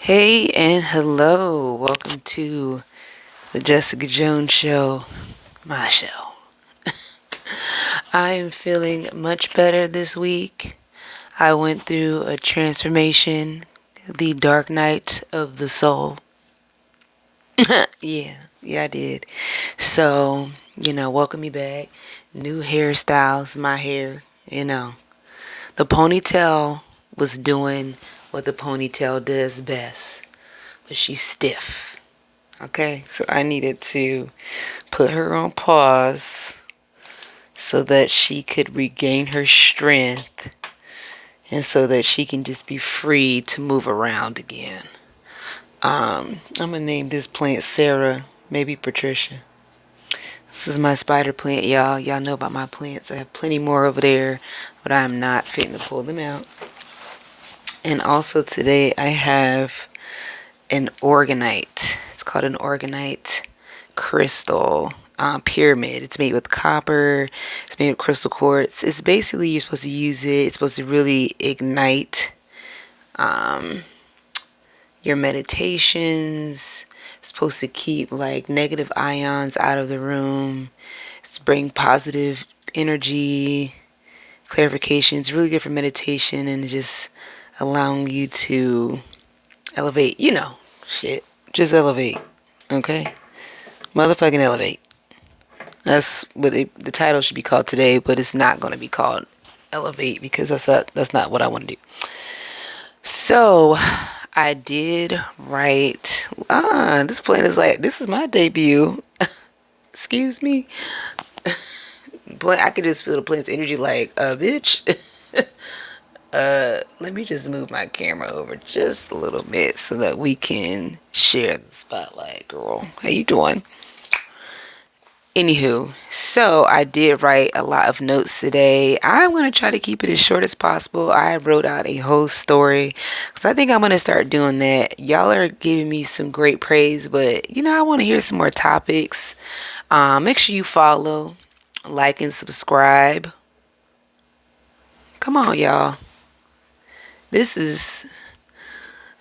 Hey and hello. Welcome to the Jessica Jones Show, my show. I am feeling much better this week. I went through a transformation, the dark night of the soul. Yeah, I did. So, welcome me back. New hairstyles, my hair, The ponytail was doing what the ponytail does best, but she's stiff. Okay, so I needed to put her on pause so that she could regain her strength and so that she can just be free to move around again. I'm gonna name this plant Sarah, maybe Patricia. This is my spider plant, y'all. Y'all know about my plants. I have plenty more over there, but I'm not fitting to pull them out. And also today I have an organite. It's called an organite crystal pyramid. It's made with copper. It's made with crystal quartz. It's basically you're supposed to use it. It's supposed to really ignite your meditations. It's supposed to keep like negative ions out of the room. It's bring positive energy, clarification. It's really good for meditation and just allowing you to elevate. Shit. Just elevate. Okay? Motherfucking elevate. That's what the title should be called today, but it's not going to be called elevate because that's not what I want to do. So I did write. This plan is like this is my debut. Excuse me. I could just feel the plant's energy like bitch. Let me just move my camera over just a little bit so that we can share the spotlight, girl. How you doing? Anywho, so I did write a lot of notes today. I'm going to try to keep it as short as possible. I wrote out a whole story because I think I'm going to start doing that. Y'all are giving me some great praise, but I want to hear some more topics. Make sure you follow, like, and subscribe. Come on, y'all.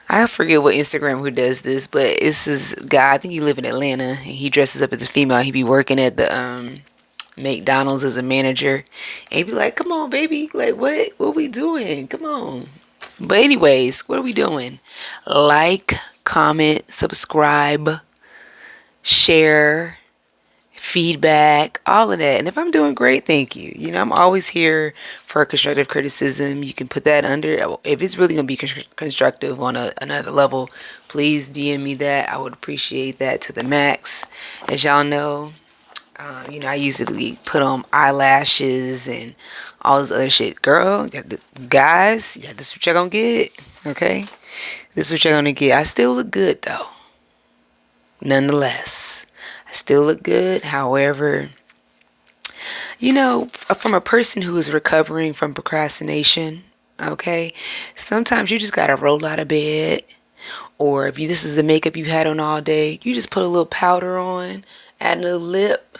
I forget what Instagram who does this, but it's this guy. I think he live in Atlanta. And he dresses up as a female. He be working at the McDonald's as a manager, and he be like, "Come on, baby, like what we doing? Come on." But anyways, what are we doing? Like, comment, subscribe, share, feedback, all of that. And if I'm doing great, thank you. I'm always here for constructive criticism. You can put that under. If it's really going to be constructive on another level, please DM me that. I would appreciate that to the max. As y'all know, I usually put on eyelashes and all this other shit. Girl, guys, this is what y'all going to get. Okay? This is what y'all going to get. I still look good, though. Nonetheless. I still look good. However, from a person who is recovering from procrastination, okay, sometimes you just gotta roll out of bed, or if this is the makeup you had on all day, you just put a little powder on, add a little lip,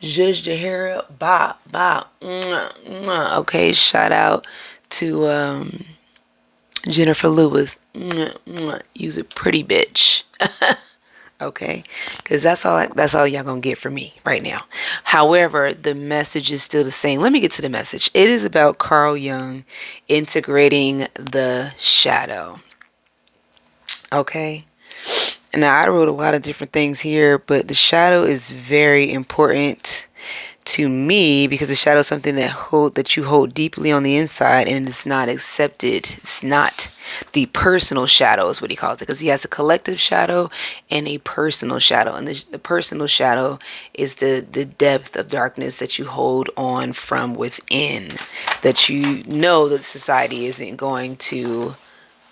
zhuzh your hair up, bop, bop, mwah, mwah. Okay, shout out to Jennifer Lewis. Mwah, mwah. Use a pretty bitch. Okay, because that's all y'all gonna get from me right now. However, the message is still the same. Let me get to the message. It is about Carl Jung integrating the shadow. Okay, now I wrote a lot of different things here, but the shadow is very important to me because the shadow is something that you hold deeply on the inside, and it's not accepted. It's not the personal shadow is what he calls it, because he has a collective shadow and a personal shadow, and the personal shadow is the depth of darkness that you hold on from within, that that society isn't going to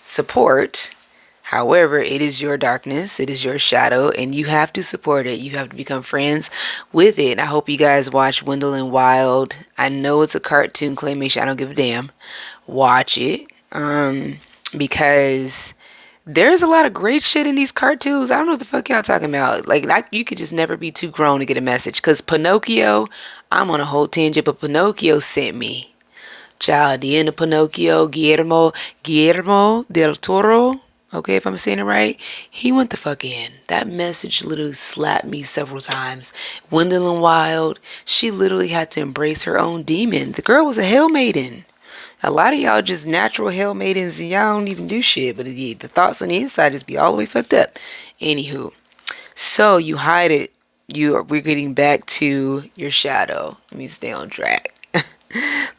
support. However, it is your darkness, it is your shadow, and you have to support it. You have to become friends with it. I hope you guys watch Wendell and Wild. I know it's a cartoon claymation. I don't give a damn. Watch it. Because there's a lot of great shit in these cartoons. I don't know what the fuck y'all talking about. You could just never be too grown to get a message. Because Pinocchio, I'm on a whole tangent, but Pinocchio sent me. Child, the end of Pinocchio, Guillermo del Toro. Okay, if I'm saying it right, he went the fuck in. That message literally slapped me several times. Gwendolyn Wild, she literally had to embrace her own demon. The girl was a hell maiden. A lot of y'all just natural hell maidens and y'all don't even do shit, but the thoughts on the inside just be all the way fucked up. Anywho, so you hide it. We're getting back to your shadow. Let me stay on track.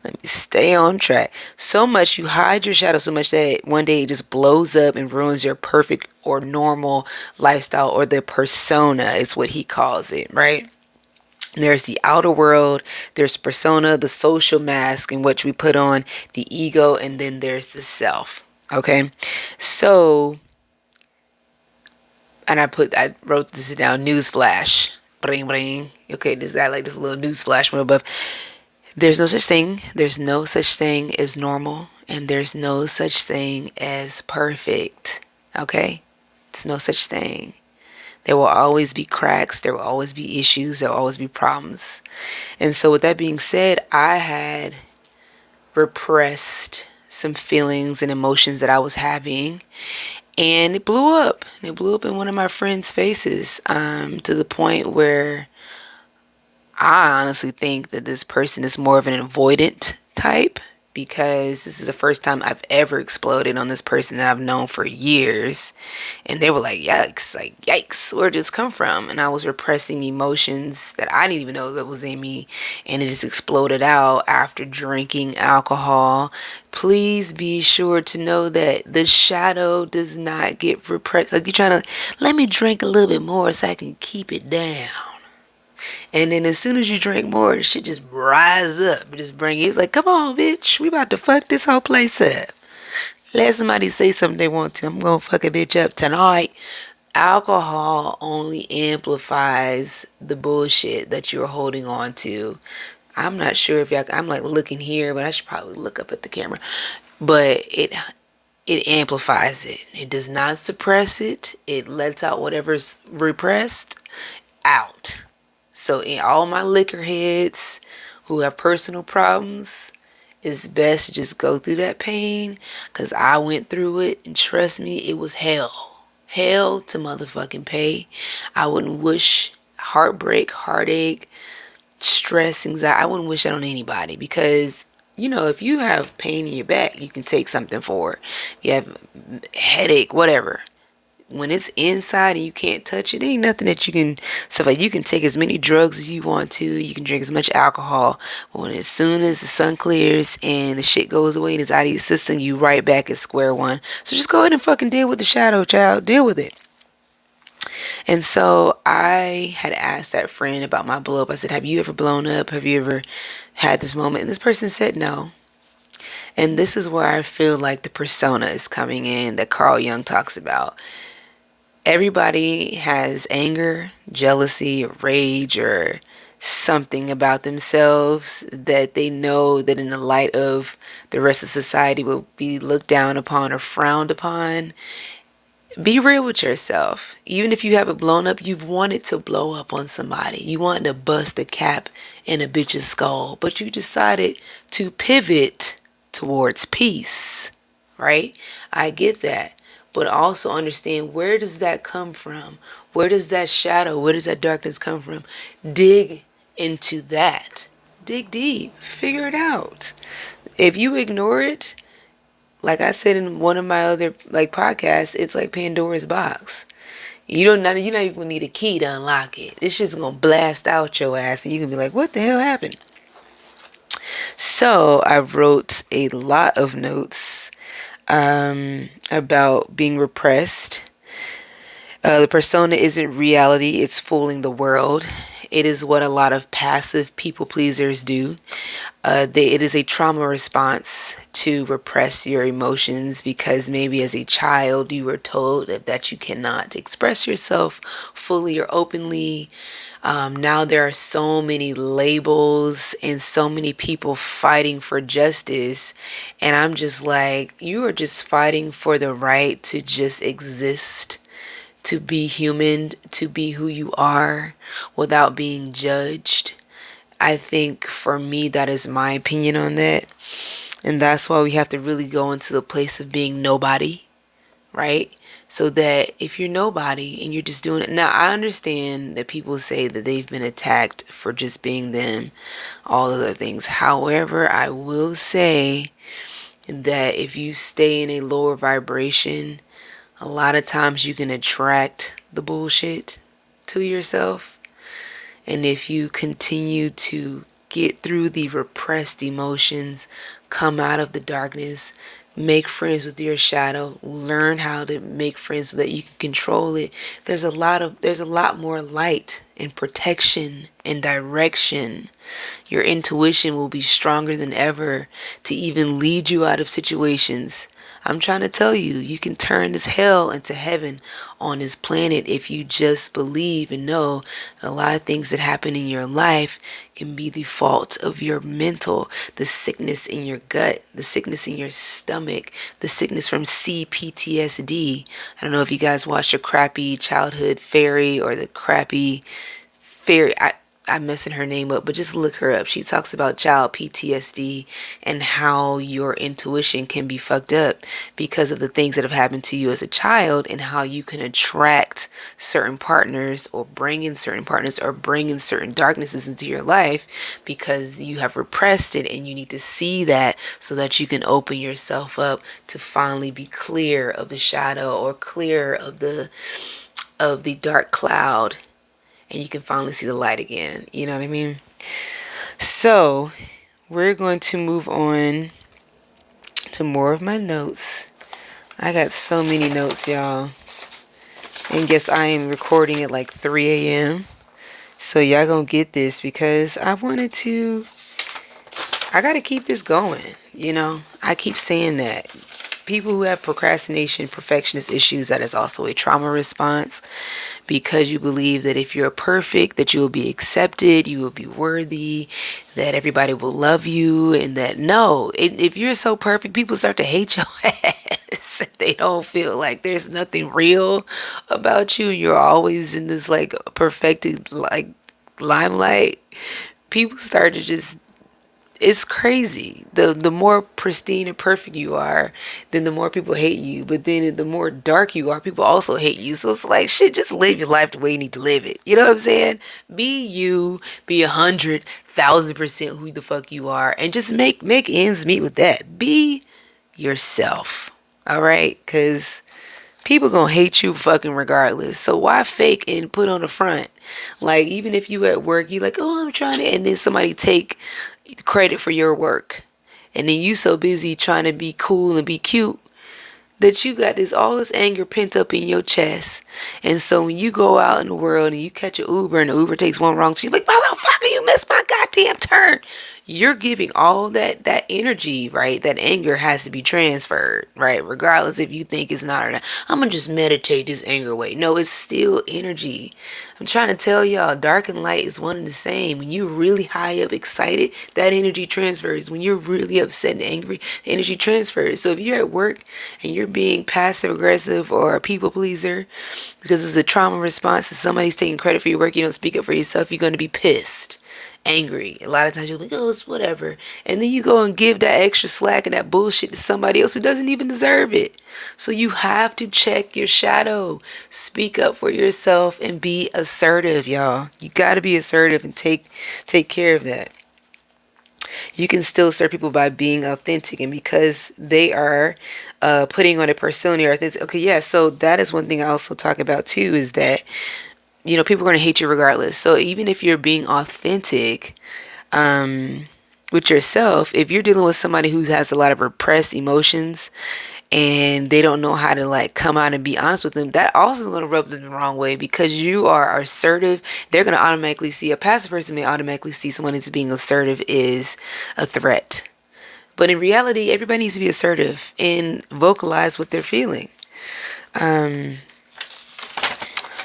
Let me stay on track. So much you hide your shadow so much that one day it just blows up and ruins your perfect or normal lifestyle, or the persona is what he calls it, right? There's the outer world, there's persona, the social mask in which we put on the ego, and then there's the self. Okay, so, and I wrote this down. Newsflash, bring bring. Okay, this that like this little newsflash from above. There's no such thing. There's no such thing as normal, and there's no such thing as perfect. Okay, it's no such thing. There will always be cracks. There will always be issues. There will always be problems. And so, with that being said, I had repressed some feelings and emotions that I was having, and it blew up. It blew up in one of my friends' faces, to the point where I honestly think that this person is more of an avoidant type, because this is the first time I've ever exploded on this person that I've known for years. And they were like, yikes, where'd this come from? And I was repressing emotions that I didn't even know that was in me. And it just exploded out after drinking alcohol. Please be sure to know that the shadow does not get repressed. Like, you're trying to, let me drink a little bit more so I can keep it down. And then as soon as you drink more, the shit just rise up. It just bring It's like, come on, bitch. We about to fuck this whole place up. Let somebody say something they want to. I'm going to fuck a bitch up tonight. Alcohol only amplifies the bullshit that you're holding on to. I'm not sure if y'all, I'm like looking here, but I should probably look up at the camera. But it amplifies it. It does not suppress it. It lets out whatever's repressed out. So, in all my liquor heads who have personal problems, it's best to just go through that pain, because I went through it, and trust me, it was hell. Hell to motherfucking pay. I wouldn't wish heartbreak, heartache, stress, anxiety. I wouldn't wish that on anybody, because if you have pain in your back, you can take something for it. If you have headache, whatever. When it's inside and you can't touch it, ain't nothing that you can stuff like. You can take as many drugs as you want to, you can drink as much alcohol, but when as soon as the sun clears and the shit goes away and it's out of your system, you right back at square one. So just go ahead and fucking deal with the shadow, child. Deal with it. And so I had asked that friend about my blow up. I said, have you ever blown up? Have you ever had this moment? And this person said no. And this is where I feel like the persona is coming in that Carl Jung talks about. Everybody has anger, jealousy, or rage, or something about themselves that they know that in the light of the rest of society will be looked down upon or frowned upon. Be real with yourself. Even if you haven't blown up, you've wanted to blow up on somebody. You wanted to bust a cap in a bitch's skull, but you decided to pivot towards peace, right? I get that. But also understand, where does that come from? Where does that shadow, where does that darkness come from? Dig into that. Dig deep. Figure it out. If you ignore it, like I said in one of my other podcasts, it's like Pandora's box. You're not even gonna need a key to unlock it. It's just gonna blast out your ass, and you can be like, "What the hell happened?" So I wrote a lot of notes about being repressed. The persona isn't reality, it's fooling the world. It is what a lot of passive people pleasers do. It is a trauma response to repress your emotions, because maybe as a child you were told that you cannot express yourself fully or openly. Now there are so many labels and so many people fighting for justice, and I'm just like, you are just fighting for the right to just exist, to be human, to be who you are without being judged. I think for me, that is my opinion on that. And that's why we have to really go into the place of being nobody, right? So that if you're nobody and you're just doing it. Now, I understand that people say that they've been attacked for just being them, all other things. However, I will say that if you stay in a lower vibration, a lot of times you can attract the bullshit to yourself. And if you continue to get through the repressed emotions, come out of the darkness, make friends with your shadow, learn how to make friends so that you can control it. There's a lot more light and protection and direction. Your intuition will be stronger than ever to even lead you out of situations. I'm trying to tell you, you can turn this hell into heaven on this planet if you just believe and know that a lot of things that happen in your life can be the fault of your mental, the sickness in your gut, the sickness in your stomach, the sickness from CPTSD. I don't know if you guys watched your crappy childhood fairy or the crappy fairy. I'm messing her name up, but just look her up. She talks about child PTSD and how your intuition can be fucked up because of the things that have happened to you as a child, and how you can attract certain partners or bring in certain partners or bring in certain darknesses into your life because you have repressed it, and you need to see that so that you can open yourself up to finally be clear of the shadow or clear of the dark cloud, and you can finally see the light again. You know what I mean? So, we're going to move on to more of my notes. I got so many notes, y'all. And guess I am recording at like 3 a.m. So, y'all gonna get this because I gotta keep this going. I keep saying that. People who have procrastination, perfectionist issues, that is also a trauma response, because you believe that if you're perfect, that you will be accepted, you will be worthy, that everybody will love you, and that no, if you're so perfect, people start to hate your ass. They don't feel like there's nothing real about you. You're always in this like perfected like limelight. People start to just, it's crazy. The more pristine and perfect you are, then the more people hate you. But then the more dark you are, people also hate you. So it's like, shit, just live your life the way you need to live it. You know what I'm saying? Be you, be 100,000% who the fuck you are, and just make ends meet with that. Be yourself. All right? Because people gonna hate you fucking regardless. So why fake and put on the front? Like, even if you at work, you like, oh, I'm trying to, and then somebody take credit for your work, and then you so busy trying to be cool and be cute that you got this anger pent up in your chest. And so when you go out in the world and you catch an Uber and the Uber takes one wrong, so you're like, motherfucker, you missed my goddamn turn. You're giving all that energy, right? That anger has to be transferred, right? Regardless if you think it's not or not. I'm gonna just meditate this anger away. No, it's still energy. I'm trying to tell y'all, dark and light is one and the same. When you're really high up excited, that energy transfers. When you're really upset and angry, the energy transfers. So if you're at work and you're being passive aggressive or a people pleaser because it's a trauma response and somebody's taking credit for your work, you don't speak up for yourself, you're going to be pissed, angry. A lot of times you'll be like, oh, it's whatever. And then you go and give that extra slack and that bullshit to somebody else who doesn't even deserve it. So you have to check your shadow. Speak up for yourself and be assertive, y'all. You got to be assertive and take care of that. You can still serve people by being authentic, and because they are putting on a persona or authentic. Okay, yeah, so that is one thing I also talk about too, is that people are going to hate you regardless. So even if you're being authentic with yourself, if you're dealing with somebody who has a lot of repressed emotions and they don't know how to like come out and be honest with them, that also is going to rub them the wrong way, because you are assertive. They're going to automatically see, a passive person may automatically see someone who's being assertive is a threat. But in reality, everybody needs to be assertive and vocalize what they're feeling.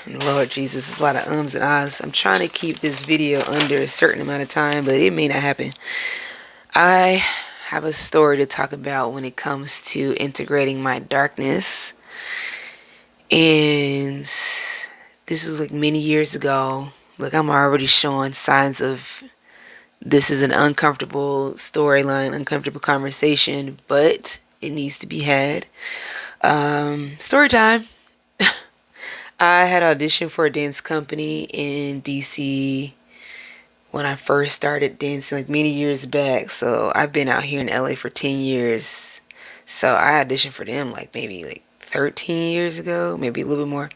Lord Jesus, there's a lot of ums and ahs. I'm trying to keep this video under a certain amount of time, but it may not happen. I have a story to talk about when it comes to integrating my darkness. And this was like many years ago. Like, I'm already showing signs of this is an uncomfortable storyline, uncomfortable conversation, but it needs to be had. Story time. I had auditioned for a dance company in DC when I first started dancing, like many years back. So I've been out here in LA for 10 years. So I auditioned for them like maybe like 13 years ago, maybe a little bit more.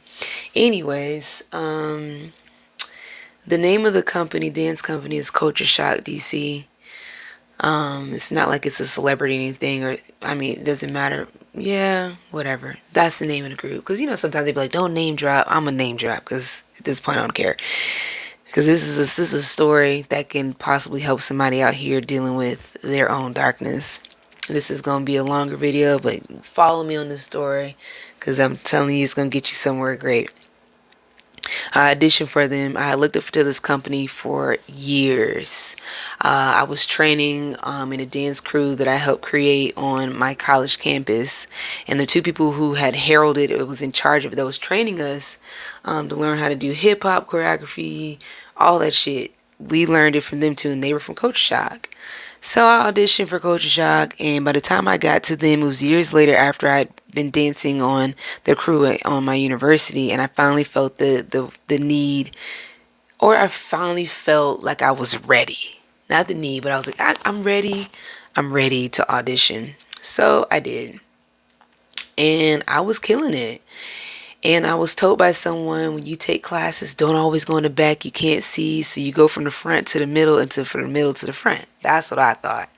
Anyways, the name of the company, dance company, is Culture Shock DC. It's not like it's a celebrity anything, or I mean, it doesn't matter. Yeah, whatever. That's the name of the group. Because sometimes they be like, "Don't name drop." I'm a name drop because at this point I don't care. Because this is a story that can possibly help somebody out here dealing with their own darkness. This is gonna be a longer video, but follow me on this story because I'm telling you, it's gonna get you somewhere great. I auditioned for them. I looked up to this company for years. I was training in a dance crew that I helped create on my college campus, and the two people who had heralded it was in charge of it, that was training us to learn how to do hip hop choreography, all that shit. We learned it from them too, and they were from Coach Shock. So I auditioned for Culture Shock, and by the time I got to them, it was years later after I'd been dancing on the crew on my university, and I finally felt the need, or I finally felt like I was ready. Not the need, but I was like, I'm ready. I'm ready to audition. So I did, and I was killing it. And I was told by someone, when you take classes, don't always go in the back. You can't see, so you go from the front to the middle and from the middle to the front. That's what I thought.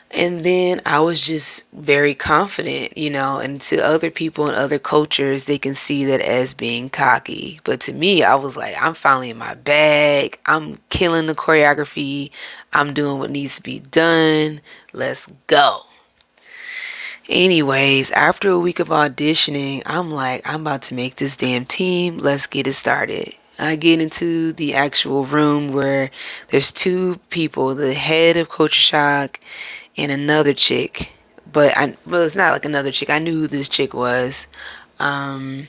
And then I was just very confident, and to other people in other cultures, they can see that as being cocky. But to me, I was like, I'm finally in my bag. I'm killing the choreography. I'm doing what needs to be done. Let's go. Anyways, after a week of auditioning, I'm like, I'm about to make this damn team. Let's get it started. I get into the actual room where there's two people, the head of Culture Shock and another chick. Well, it's not like another chick. I knew who this chick was. Um,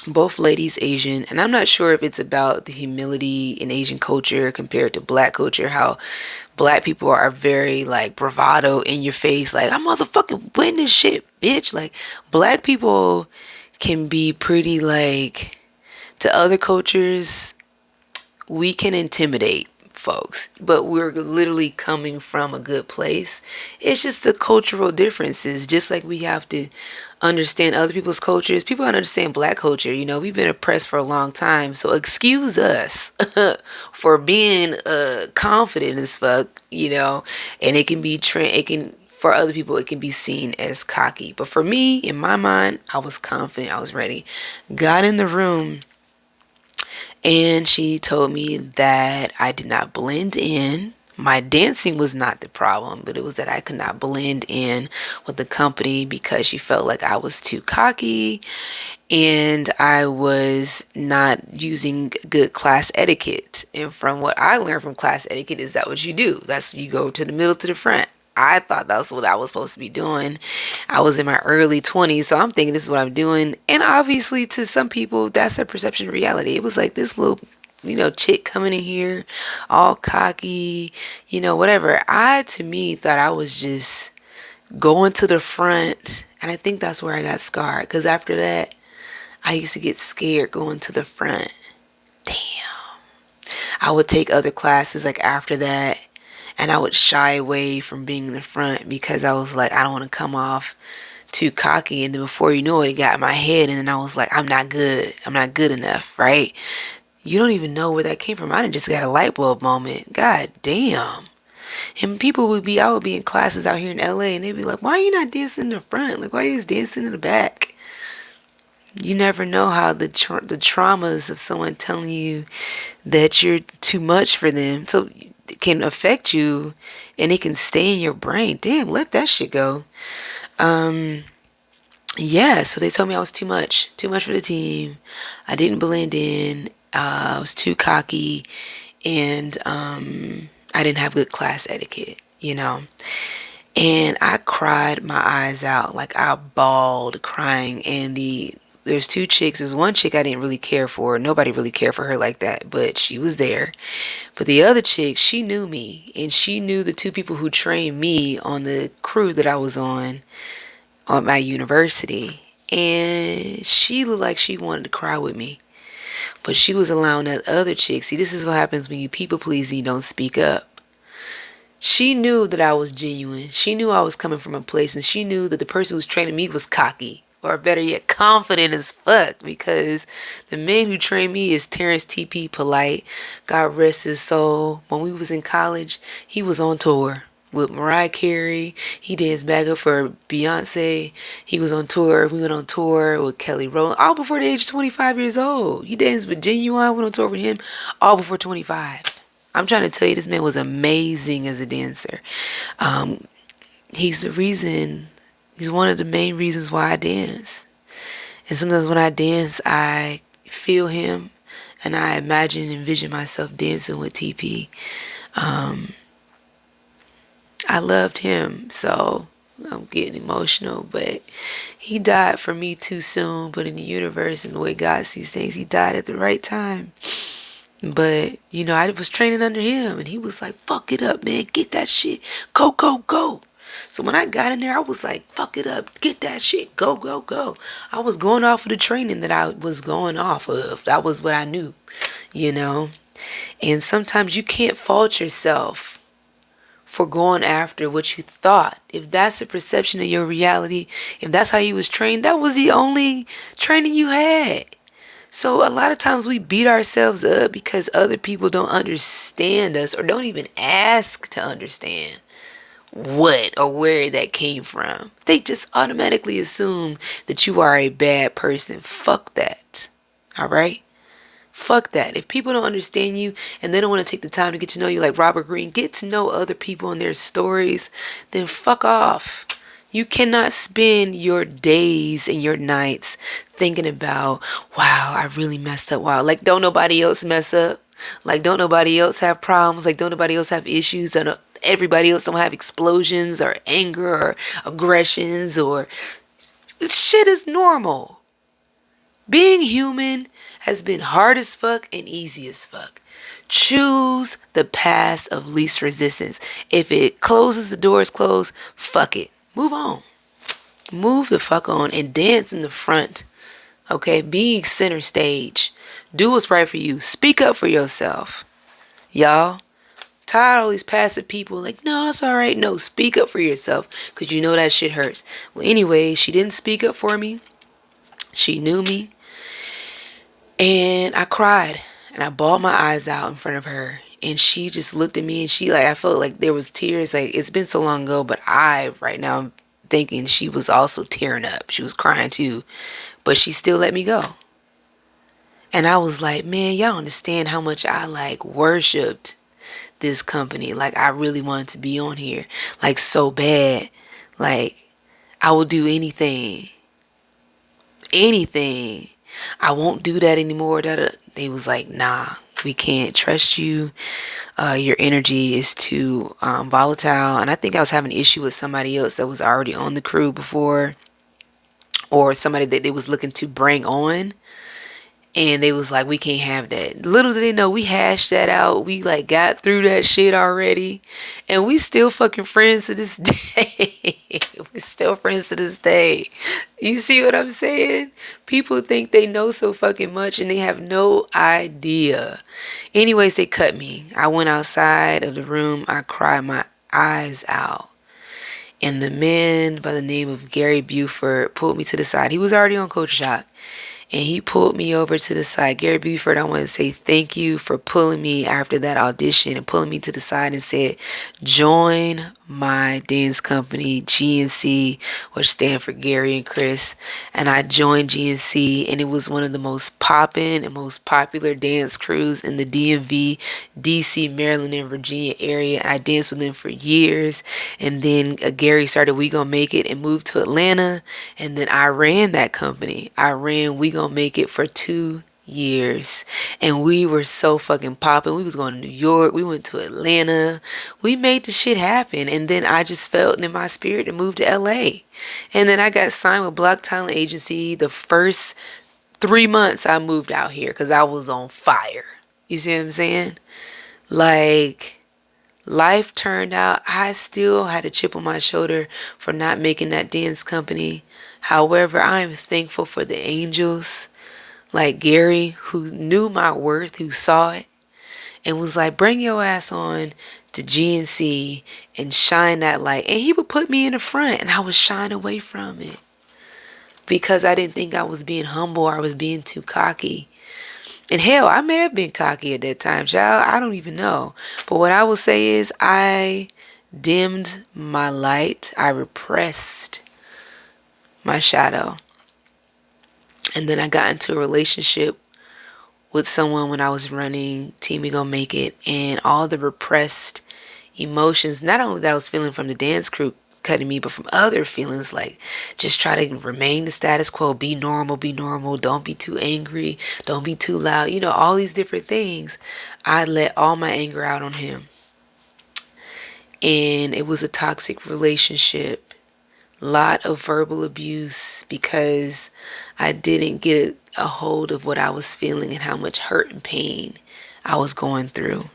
both ladies Asian, and I'm not sure if it's about the humility in Asian culture compared to black culture, how black people are very like bravado in your face, like I'm motherfucking win this shit, bitch. Like black people can be pretty like, to other cultures, we can intimidate folks, but we're literally coming from a good place. It's just the cultural differences. Just like we have to understand other people's cultures, people don't understand black culture. We've been oppressed for a long time, so excuse us for being confident as fuck. And it can be it can, for other people, it can be seen as cocky, but for me, in my mind, I was confident. I was ready. Got in the room, and she told me that I did not blend in. My dancing was not the problem, but it was that I could not blend in with the company because she felt like I was too cocky and I was not using good class etiquette. And from what I learned from class etiquette, is that what you do? That's, you go to the middle to the front. I thought that's what I was supposed to be doing. I was in my early 20s, so I'm thinking this is what I'm doing. And obviously, to some people, that's their perception of reality. It was like this little, chick coming in here, all cocky, whatever. To me, thought I was just going to the front. And I think that's where I got scarred. Because after that, I used to get scared going to the front. Damn. I would take other classes like after that, and I would shy away from being in the front because I was like, I don't want to come off too cocky. And then before you know it, it got in my head, and then I was like, I'm not good. I'm not good enough, right? You don't even know where that came from. I didn't just got a light bulb moment. God damn. And I would be in classes out here in LA, and they'd be like, why are you not dancing in the front? Like, why are you just dancing in the back? You never know how the traumas of someone telling you that you're too much for them, so it can affect you, and it can stay in your brain. Damn, let that shit go. Um, yeah. So they told me I was too much for the team. I didn't blend in. I was too cocky, and I didn't have good class etiquette. And I cried my eyes out, like I bawled crying. And there's two chicks. There's one chick I didn't really care for. Nobody really cared for her like that, but she was there. But the other chick, she knew me, and she knew the two people who trained me on the crew that I was on at my university. and she looked like she wanted to cry with me. But she was allowing that other chick. See, this is what happens when you people please and you don't speak up. She knew that I was genuine. She knew I was coming from a place, and she knew that the person who was training me was cocky, or better yet, confident as fuck. Because the man who trained me is Terrence T.P. Polite. God rest his soul. When we was in college, he was on tour with Mariah Carey. He danced back up for Beyonce. He was on tour. We went on tour with Kelly Rowland, all before the age of 25 years old. He danced with Genuine, went on tour with him, all before 25. I'm trying to tell you, this man was amazing as a dancer. He's the reason, he's one of the main reasons why I dance. And sometimes when I dance, I feel him, and I imagine and envision myself dancing with TP. I loved him, so I'm getting emotional, but he died for me too soon. But in the universe and the way God sees things, he died at the right time. But, I was training under him, and he was like, fuck it up, man. Get that shit. Go, go, go. So when I got in there, I was like, fuck it up. Get that shit. Go, go, go. I was going off of the training that I was going off of. That was what I knew, And sometimes you can't fault yourself for going after what you thought. If that's the perception of your reality, if that's how you was trained, that was the only training you had. So a lot of times we beat ourselves up because other people don't understand us, or don't even ask to understand what or where that came from. They just automatically assume that you are a bad person. Fuck that. All right? Fuck that. If people don't understand you and they don't want to take the time to get to know you, like Robert Greene, get to know other people and their stories, then fuck off. You cannot spend your days and your nights thinking about, wow, I really messed up. Wow, like don't nobody else mess up. Like don't nobody else have problems. Like don't nobody else have issues. That everybody else don't have explosions or anger or aggressions, or shit is normal. Being human has been hard as fuck and easy as fuck. Choose the path of least resistance. If it closes, the door is closed, fuck it. Move on. Move the fuck on and dance in the front. Okay? Be center stage. Do what's right for you. Speak up for yourself. Y'all, tired of all these passive people like, no, it's alright. No, speak up for yourself, because you know that shit hurts. Well, anyway, she didn't speak up for me. She knew me. And I cried. And I bawled my eyes out in front of her. And she just looked at me, and I felt like there was tears. Like, it's been so long ago, but right now I'm thinking she was also tearing up. She was crying too. But she still let me go. And I was like, man, y'all understand how much I worshipped this company. Like, I really wanted to be on here. Like, so bad. Like, I will do anything. Anything. I won't do that anymore. They was like, nah, we can't trust you. Your energy is too volatile. And I think I was having an issue with somebody else that was already on the crew before, or somebody that they was looking to bring on. And they was like, we can't have that. Little did they know, we hashed that out. We got through that shit already. And we still fucking friends to this day. We're still friends to this day. You see what I'm saying? People think they know so fucking much and they have no idea. Anyways, they cut me. I went outside of the room. I cried my eyes out. And the man by the name of Gary Buford pulled me to the side. He was already on Coach Shock. And he pulled me over to the side. Gary Buford, I want to say thank you for pulling me after that audition and pulling me to the side and said, join my dance company, GNC, which stand for Gary and Chris. And I joined GNC, and it was one of the most poppin' and most popular dance crews in the DMV, DC, Maryland, and Virginia area. And I danced with them for years. And then Gary started We Gonna Make It and moved to Atlanta. And then I ran that company. I ran We Gonna Make It for 2 years, and we were so fucking popping. We was going to New York, we went to Atlanta, we made the shit happen. And then I just felt in my spirit to move to LA, and then I got signed with Block Talent Agency. The first 3 months I moved out here because I was on fire. You see what I'm saying? Life turned out. I still had a chip on my shoulder for not making that dance company. However, I am thankful for the angels like Gary who knew my worth, who saw it and was like, bring your ass on to GNC and shine that light. And he would put me in the front and I would shine away from it because I didn't think I was being humble or I was being too cocky. And hell, I may have been cocky at that time, child. I don't even know. But what I will say is I dimmed my light. I repressed my shadow. And then I got into a relationship with someone when I was running Team We Gonna Make It, and all the repressed emotions, not only that I was feeling from the dance crew cutting me, but from other feelings like just try to remain the status quo, be normal, don't be too angry, don't be too loud, all these different things. I let all my anger out on him. And it was a toxic relationship. Lot of verbal abuse because I didn't get a hold of what I was feeling and how much hurt and pain I was going through.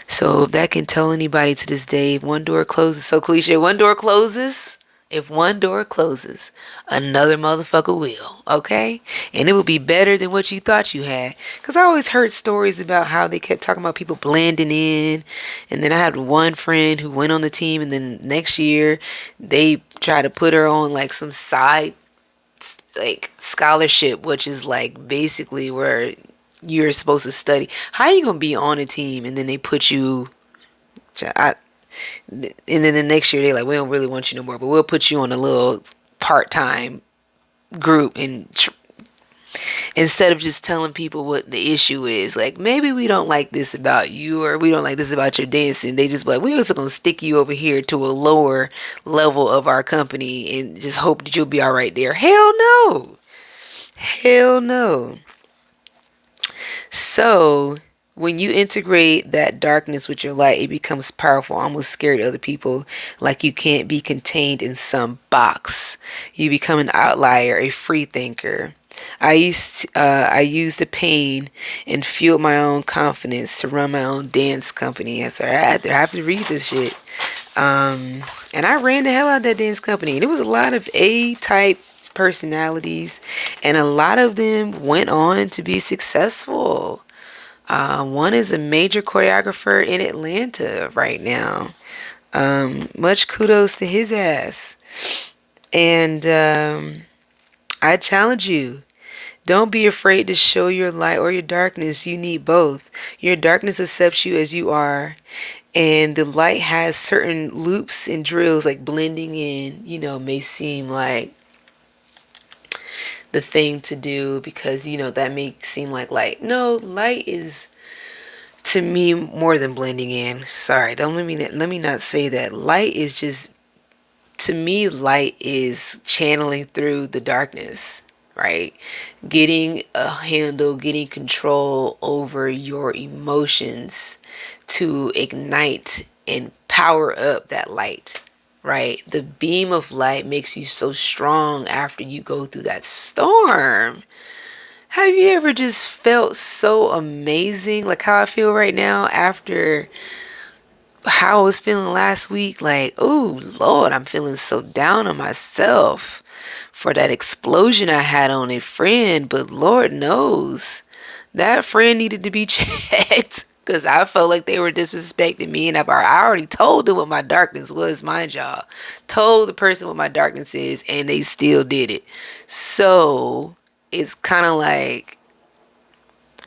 So if that can tell anybody to this day, if one door closes, so cliche, one door closes. If one door closes, another motherfucker will, okay? And it will be better than what you thought you had. Because I always heard stories about how they kept talking about people blending in. And then I had one friend who went on the team, and then next year they tried to put her on like some side like scholarship, which is like basically where you're supposed to study. How are you going to be on a team and then they put you... and then the next year they're like, we don't really want you no more, but we'll put you on a little part-time group, and instead of just telling people what the issue is, like maybe we don't like this about you or we don't like this about your dancing, they just be like, we're also gonna stick you over here to a lower level of our company and just hope that you'll be all right there. Hell no. Hell no. So when you integrate that darkness with your light, it becomes powerful, almost scary to other people, like you can't be contained in some box. You become an outlier, a free thinker. I used the pain and fueled my own confidence to run my own dance company. So I have to read this shit. And I ran the hell out of that dance company. And it was a lot of A-type personalities, and a lot of them went on to be successful. One is a major choreographer in Atlanta right now. Much kudos to his ass. And I challenge you. Don't be afraid to show your light or your darkness. You need both. Your darkness accepts you as you are. And the light has certain loops and drills, like blending in, may seem like the thing to do because, that may seem like light. No, light is, to me, more than blending in. Sorry, let me not say that. Light is just, to me, light is channeling through the darkness, right? Getting a handle, getting control over your emotions to ignite and power up that light, right? The beam of light makes you so strong after you go through that storm. Have you ever just felt so amazing, like how I feel right now after how I was feeling last week? Like, oh Lord, I'm feeling so down on myself for that explosion I had on a friend, but Lord knows that friend needed to be checked because I felt like they were disrespecting me, and I already told them what my darkness was, mind y'all. Told the person what my darkness is, and they still did it. So it's kind of like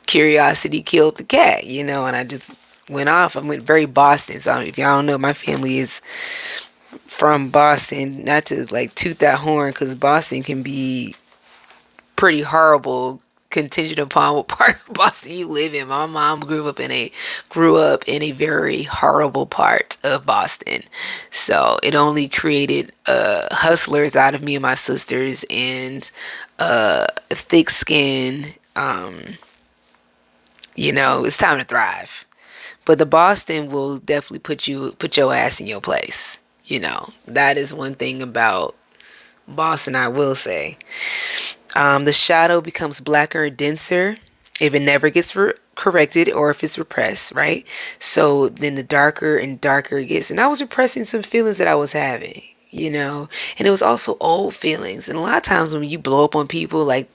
curiosity killed the cat, and I just went off. I went very Boston. So if y'all don't know, my family is from Boston. Not to like toot that horn, because Boston can be pretty horrible contingent upon what part of Boston you live in. My mom grew up in a very horrible part of Boston. So it only created hustlers out of me and my sisters, and thick skin. It's time to thrive. But the Boston will definitely put your ass in your place. That is one thing about Boston, I will say. The shadow becomes blacker and denser if it never gets corrected or if it's repressed, right? So then the darker and darker it gets. And I was repressing some feelings that I was having. you know. And it was also old feelings. And a lot of times when you blow up on people, like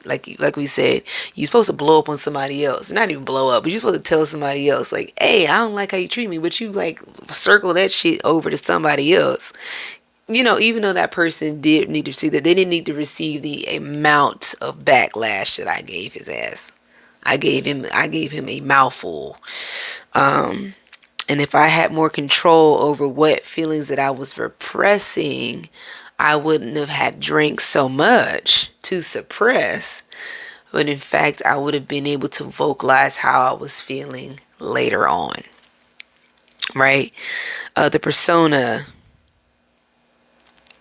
we said, you're supposed to blow up on somebody else. Not even blow up, but you're supposed to tell somebody else, like, hey, I don't like how you treat me, but you like circle that shit over to somebody else. You know, even though that person did need to see that, they didn't need to receive the amount of backlash that I gave his ass. I gave him a mouthful. Um, and if I had more control over what feelings that I was repressing, I wouldn't have had drank so much to suppress. But in fact, I would have been able to vocalize how I was feeling later on. Right? The persona,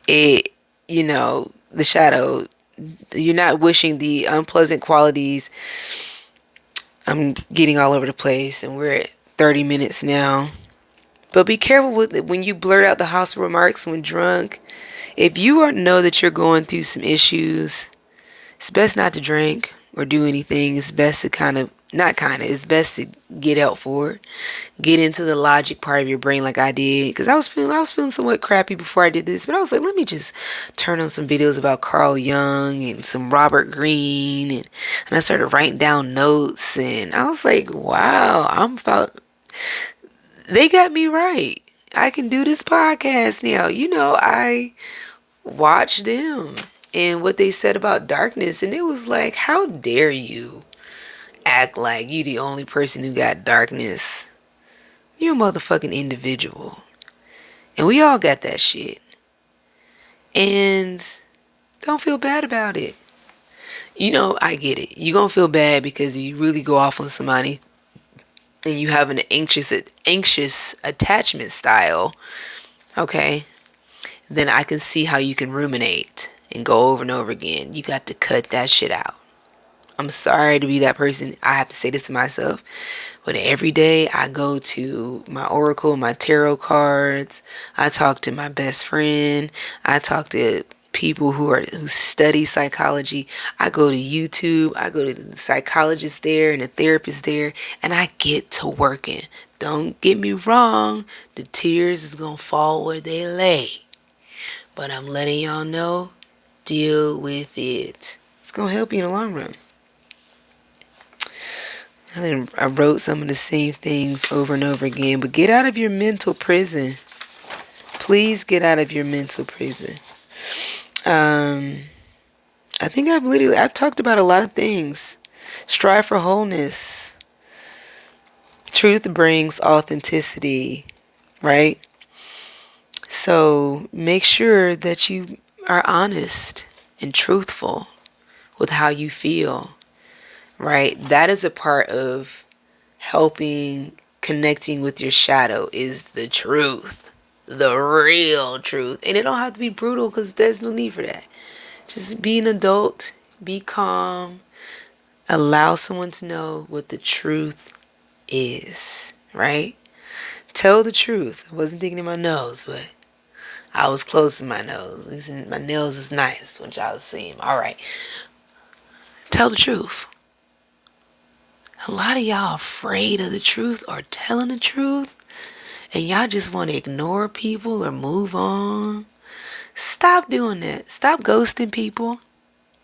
it, the shadow, you're not wishing the unpleasant qualities. I'm getting all over the place and we're at 30 minutes now. But be careful with it when you blurt out the hostile remarks when drunk. If you know that you're going through some issues, it's best not to drink or do anything. It's best to it's best to get help for it. Get into the logic part of your brain like I did. Because I was feeling somewhat crappy before I did this. But I was like, let me just turn on some videos about Carl Jung and some Robert Greene. And I started writing down notes. And I was like, wow, they got me right. I can do this podcast now. I watched them and what they said about darkness, and it was like, how dare you act like you the only person who got darkness? You're a motherfucking individual. And we all got that shit. And don't feel bad about it. I get it. You're going to feel bad because you really go off on somebody and you have an anxious attachment style. Okay? Then I can see how you can ruminate and go over and over again. You got to cut that shit out. I'm sorry to be that person. I have to say this to myself. But every day I go to my oracle, my tarot cards. I talk to my best friend. I talk to people who study psychology. I go to YouTube. I go to the psychologist there and the therapist there. And I get to working. Don't get me wrong. The tears is going to fall where they lay. But I'm letting y'all know, deal with it. It's going to help you in the long run. I wrote some of the same things over and over again, but get out of your mental prison. Please get out of your mental prison. I think I've talked about a lot of things. Strive for wholeness. Truth brings authenticity, right? So make sure that you are honest and truthful with how you feel. Right? That is a part of helping connecting with your shadow, is the truth. The real truth. And it don't have to be brutal because there's no need for that. Just be an adult. Be calm. Allow someone to know what the truth is. Right? Tell the truth. I wasn't thinking in my nose, but I was close to my nose. At least my nails is nice, which I was seeing. Alright. Tell the truth. A lot of y'all afraid of the truth or telling the truth, and y'all just want to ignore people or move on. Stop doing that. Stop ghosting people.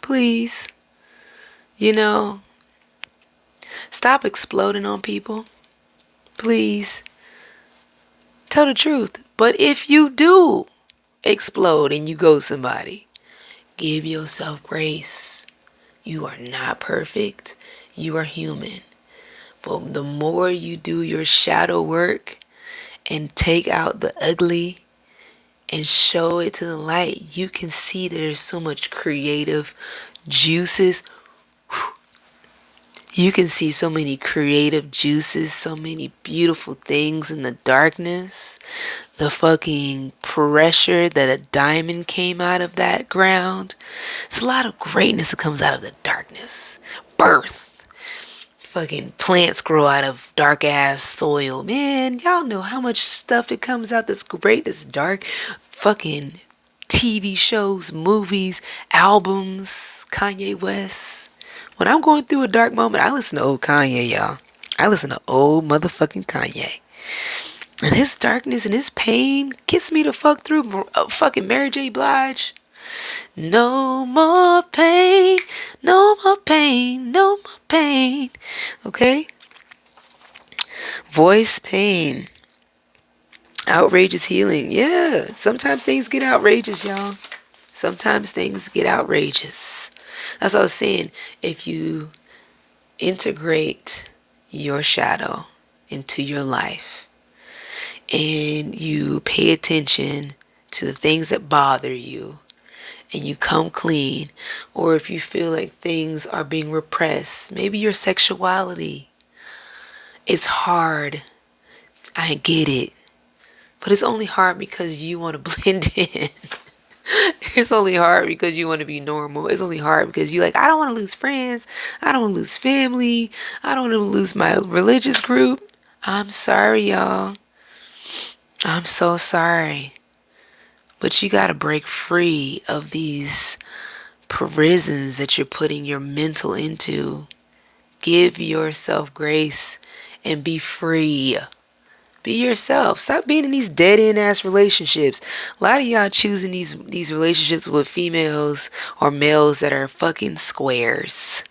Please. Stop exploding on people. Please. Tell the truth. But if you do explode and you ghost somebody, give yourself grace. You are not perfect. You are human. But the more you do your shadow work and take out the ugly and show it to the light, you can see there's so much creative juices. You can see so many creative juices, so many beautiful things in the darkness. The fucking pressure that a diamond came out of that ground. It's a lot of greatness that comes out of the darkness. Birth. Fucking plants grow out of dark ass soil. Man, y'all know how much stuff that comes out that's great, that's dark. Fucking TV shows, movies, albums, Kanye West. When I'm going through a dark moment, I listen to old Kanye, y'all. I listen to old motherfucking Kanye. And his darkness and his pain gets me to fuck through fucking Mary J. Blige. No more pain, no more pain, no more pain. Okay? Voice pain. Outrageous healing. Yeah, sometimes things get outrageous, y'all. Sometimes things get outrageous. That's what I was saying. If you integrate your shadow into your life and you pay attention to the things that bother you and you come clean, or if you feel like things are being repressed, maybe your sexuality, it's hard. I get it. But it's only hard because you want to blend in. It's only hard because you want to be normal. It's only hard because you like, I don't want to lose friends. I don't want to lose family. I don't want to lose my religious group. I'm sorry, y'all. I'm so sorry. But you got to break free of these prisons that you're putting your mental into. Give yourself grace and be free. Be yourself. Stop being in these dead end ass relationships. A lot of y'all choosing these relationships with females or males that are fucking squares.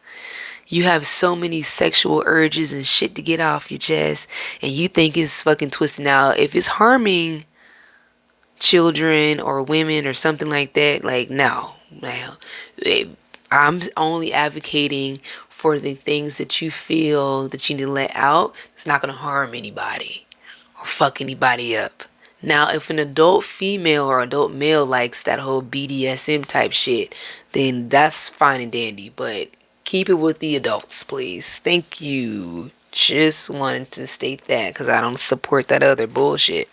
You have so many sexual urges and shit to get off your chest, and you think it's fucking twisting out. If it's harming children or women or something like that, like, no. Now, I'm only advocating for the things that you feel that you need to let out. It's not going to harm anybody or fuck anybody up. Now, if an adult female or adult male likes that whole BDSM type shit, then that's fine and dandy. But keep it with the adults, please. Thank you. Just wanted to state that because I don't support that other bullshit.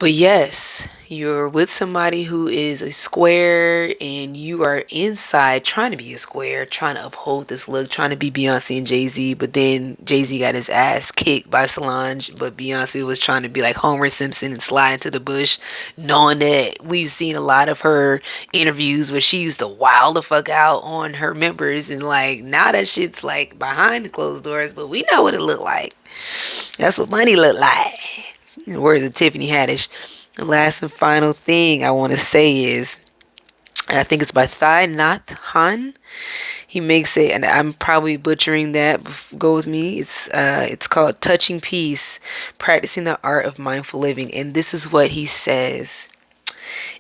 But yes, you're with somebody who is a square and you are inside trying to be a square, trying to uphold this look, trying to be Beyonce and Jay-Z, but then Jay-Z got his ass kicked by Solange, but Beyonce was trying to be like Homer Simpson and slide into the bush, knowing that we've seen a lot of her interviews where she used to wild the fuck out on her members, and like now that shit's like behind the closed doors, but we know what it looked like. That's what money looked like. In the words of Tiffany Haddish. The last and final thing I want to say is, and I think it's by Thai Nath Han. He makes it, and I'm probably butchering that. Go with me. It's called Touching Peace, Practicing the Art of Mindful Living. And this is what he says.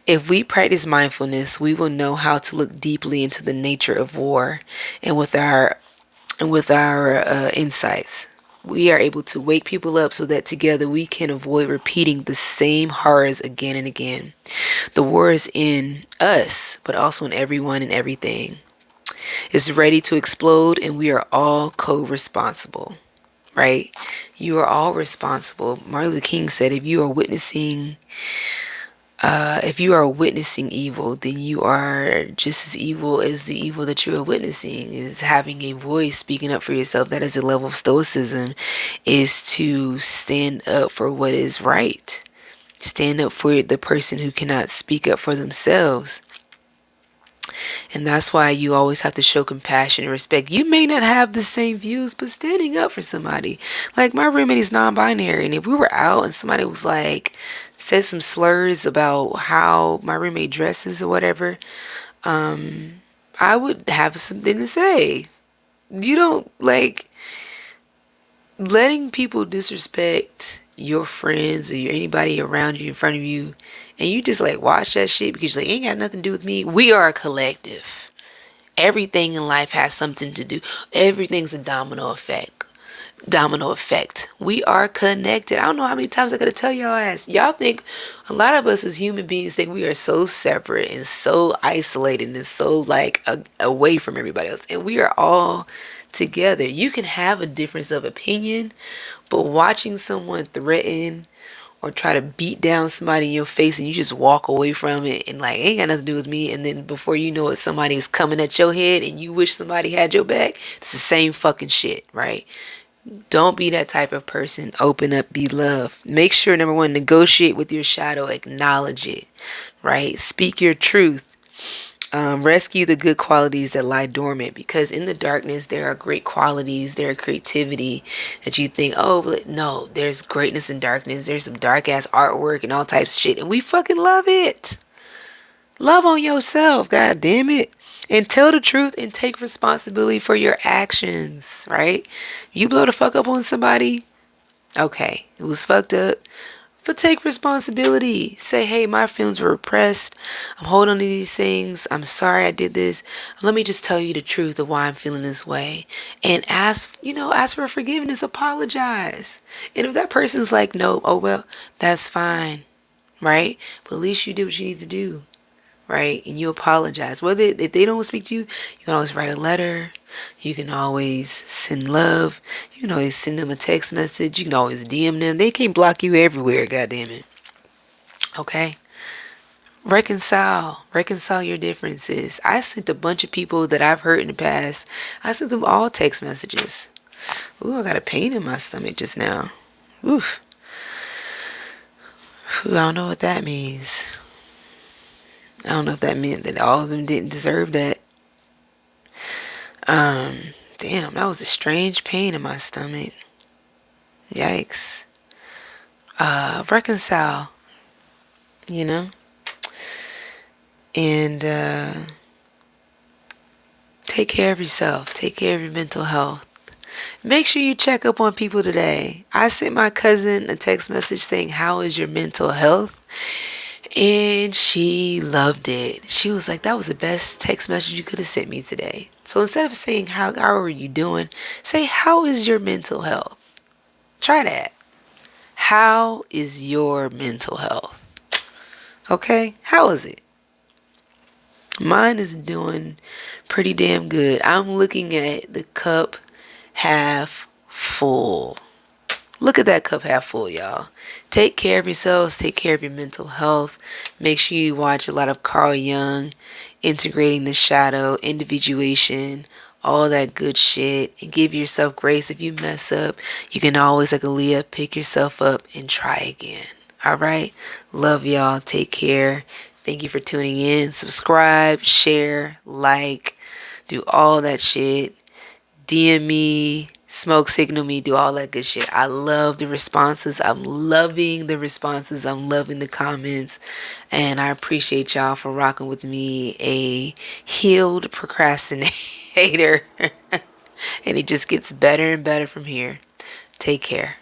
If we practice mindfulness, we will know how to look deeply into the nature of war, and with our insights, we are able to wake people up so that together we can avoid repeating the same horrors again and again. The war is in us, but also in everyone and everything. It's ready to explode, and we are all co-responsible, right? You are all responsible. Martin Luther King said, if you are witnessing evil, then you are just as evil as the evil that you are witnessing. Is having a voice, speaking up for yourself. That is a level of stoicism, is to stand up for what is right. Stand up for the person who cannot speak up for themselves. And that's why you always have to show compassion and respect. You may not have the same views, but standing up for somebody. Like my roommate is non-binary, and if we were out and somebody was like, said some slurs about how my roommate dresses or whatever, I would have something to say. You don't like letting people disrespect your friends or anybody around you in front of you, and you just like watch that shit because you're like, ain't got nothing to do with me. We are a collective. Everything in life has something to do. Everything's a domino effect. Domino effect. We are connected. I don't know how many times I gotta tell y'all ass. Y'all think, a lot of us as human beings think we are so separate and so isolated and so like away from everybody else, and we are all together. You can have a difference of opinion, but watching someone threaten or try to beat down somebody in your face and you just walk away from it and like, ain't got nothing to do with me, and then before you know it, somebody is coming at your head and you wish somebody had your back. It's the same fucking shit, right? Don't be that type of person. Open up, be love. Make sure, number one, negotiate with your shadow, acknowledge it, right? Speak your truth. Rescue the good qualities that lie dormant, because in the darkness there are great qualities, there are creativity that you think, oh, but no, there's greatness in darkness. There's some dark ass artwork and all types of shit, and we fucking love it. Love on yourself, god damn it. And tell the truth and take responsibility for your actions, right? You blow the fuck up on somebody, okay, it was fucked up. But take responsibility. Say, hey, my feelings were repressed. I'm holding on to these things. I'm sorry I did this. Let me just tell you the truth of why I'm feeling this way. And ask for forgiveness. Apologize. And if that person's like, no, oh, well, that's fine. Right? But at least you did what you need to do. Right? And you apologize. Whether if they don't speak to you, you can always write a letter. You can always send love. You can always send them a text message. You can always DM them. They can't block you everywhere, goddamn it. Okay? Reconcile. Reconcile your differences. I sent a bunch of people that I've hurt in the past. I sent them all text messages. Ooh, I got a pain in my stomach just now. Oof. Ooh, I don't know what that means. I don't know if that meant that all of them didn't deserve that. Damn, that was a strange pain in my stomach. Yikes. Reconcile, you know? And take care of yourself. Take care of your mental health. Make sure you check up on people today. I sent my cousin a text message saying, how is your mental health? And she loved it. She was like, that was the best text message you could have sent me today. So instead of saying, how are you doing? Say, how is your mental health? Try that. How is your mental health? Okay? How is it? Mine is doing pretty damn good. I'm looking at the cup half full. Look at that cup half full, y'all. Take care of yourselves. Take care of your mental health. Make sure you watch a lot of Carl Jung, integrating the shadow, individuation, all that good shit. And give yourself grace. If you mess up, you can always, like Aaliyah, pick yourself up and try again. All right? Love y'all. Take care. Thank you for tuning in. Subscribe, share, like, do all that shit. DM me, smoke signal me, do all that good shit. I love the responses. I'm loving the responses. I'm loving the comments. And I appreciate y'all for rocking with me, a healed procrastinator. And it just gets better and better from here. Take care.